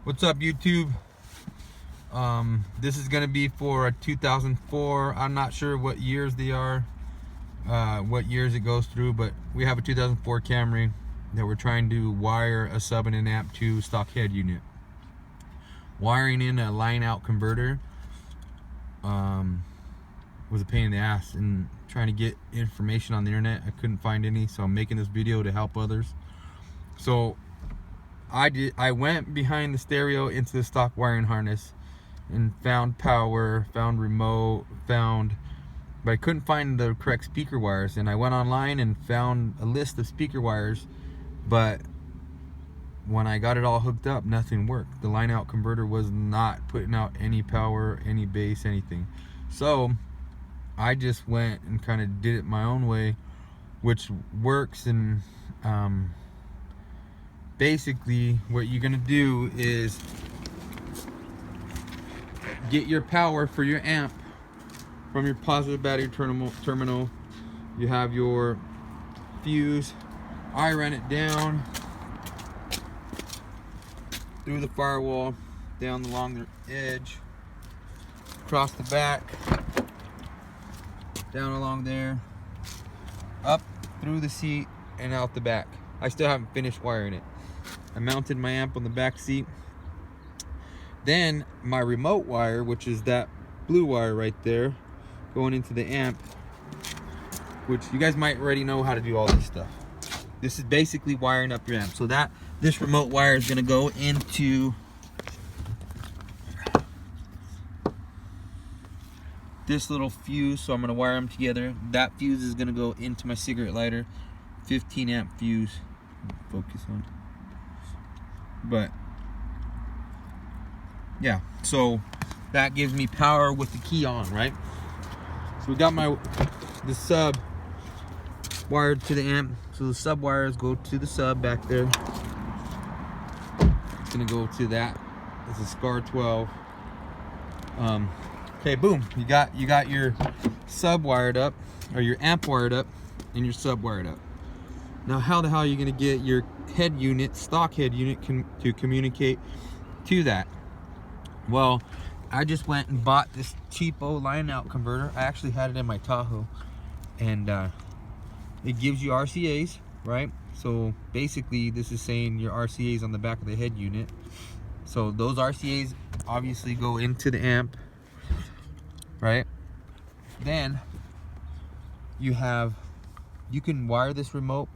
What's up, YouTube? This is gonna be for a 2004. I'm not sure what years they are, what years it goes through, but we have a 2004 Camry that we're trying to wire a sub and an amp to stock head unit. Wiring in a line out converter was a pain in the ass, and trying to get information on the internet, I couldn't find any, so I'm making this video to help others. So I went behind the stereo into the stock wiring harness and found power, found remote, but I couldn't find the correct speaker wires. And I went online and found a list of speaker wires, but when I got it all hooked up, nothing worked. The line out converter was not putting out any power, any bass, anything. So I just went and kind of did it my own way, which works. And basically what you're gonna do is get your power for your amp from your positive battery terminal. You have your fuse. I ran it down through the firewall, down along the edge, across the back, down along there, up through the seat and out the back. I still haven't finished wiring it. I mounted my amp on the back seat. Then my remote wire, which is that blue wire right there, going into the amp, which you guys might already know how to do all this stuff. This is basically wiring up your amp. So this remote wire is gonna go into this little fuse. So I'm gonna wire them together. That fuse is gonna go into my cigarette lighter, 15 amp fuse. Focus on. But yeah, so that gives me power with the key on, right? So we got the sub wired to the amp. So the sub wires go to the sub back there. It's gonna go to that. It's a SCAR 12. Okay, boom. You got your sub wired up, or your amp wired up, and your sub wired up. Now, how the hell are you gonna get your head unit, stock head unit, to communicate to that? Well, I just went and bought this cheapo line out converter. I actually had it in my Tahoe, and it gives you RCAs, right? So basically this is saying your RCAs on the back of the head unit. So those RCAs obviously go into the amp, right? Then you can wire this remote,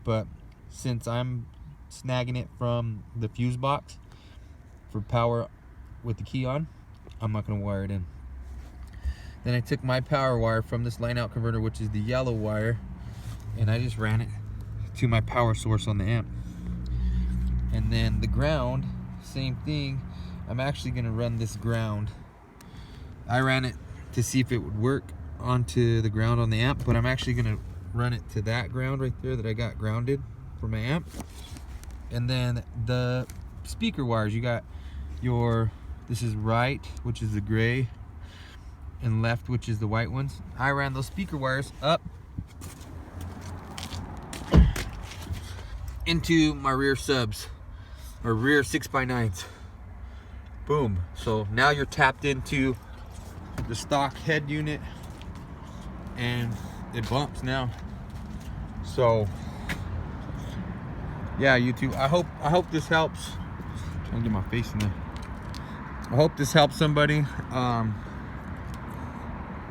but since I'm snagging it from the fuse box for power with the key on, I'm not going to wire it in. Then I took my power wire from this line out converter, which is the yellow wire, and I just ran it to my power source on the amp. And then the ground, same thing. I'm actually going to run this ground. I ran it to see if it would work onto the ground on the amp, but I'm actually going to run it to that ground right there that I got grounded for my amp. And then the speaker wires, you got this is right, which is the gray, and left, which is the white ones. I ran those speaker wires up into my rear subs, or rear 6x9s. Boom. So now you're tapped into the stock head unit, and it bumps now. So yeah, YouTube, I hope this helps. I'm trying to get my face in there. I hope this helps somebody.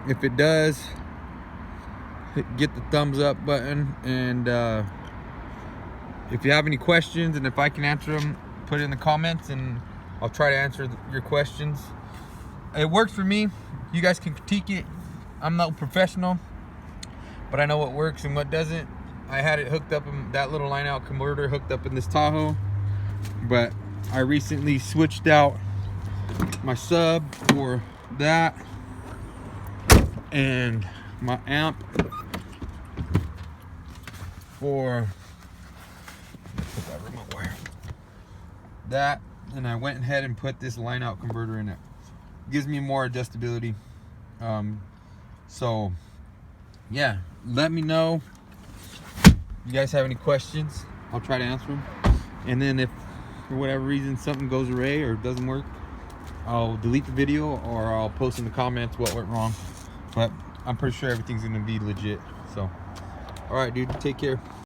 If it does, get the thumbs up button, and if you have any questions, and if I can answer them, put it in the comments and I'll try to answer your questions. It works for me. You guys can critique it. I'm no professional, but I know what works and what doesn't. I had it hooked up in that little line out converter, hooked up in this Tahoe, but I recently switched out my sub for that, and my amp for that remote wire. That, and I went ahead and put this line out converter in it. Gives me more adjustability. So yeah, let me know if you guys have any questions. I'll try to answer them. And then if for whatever reason something goes awry or doesn't work, I'll delete the video or I'll post in the comments what went wrong. But I'm pretty sure everything's gonna be legit. So, all right, dude, take care.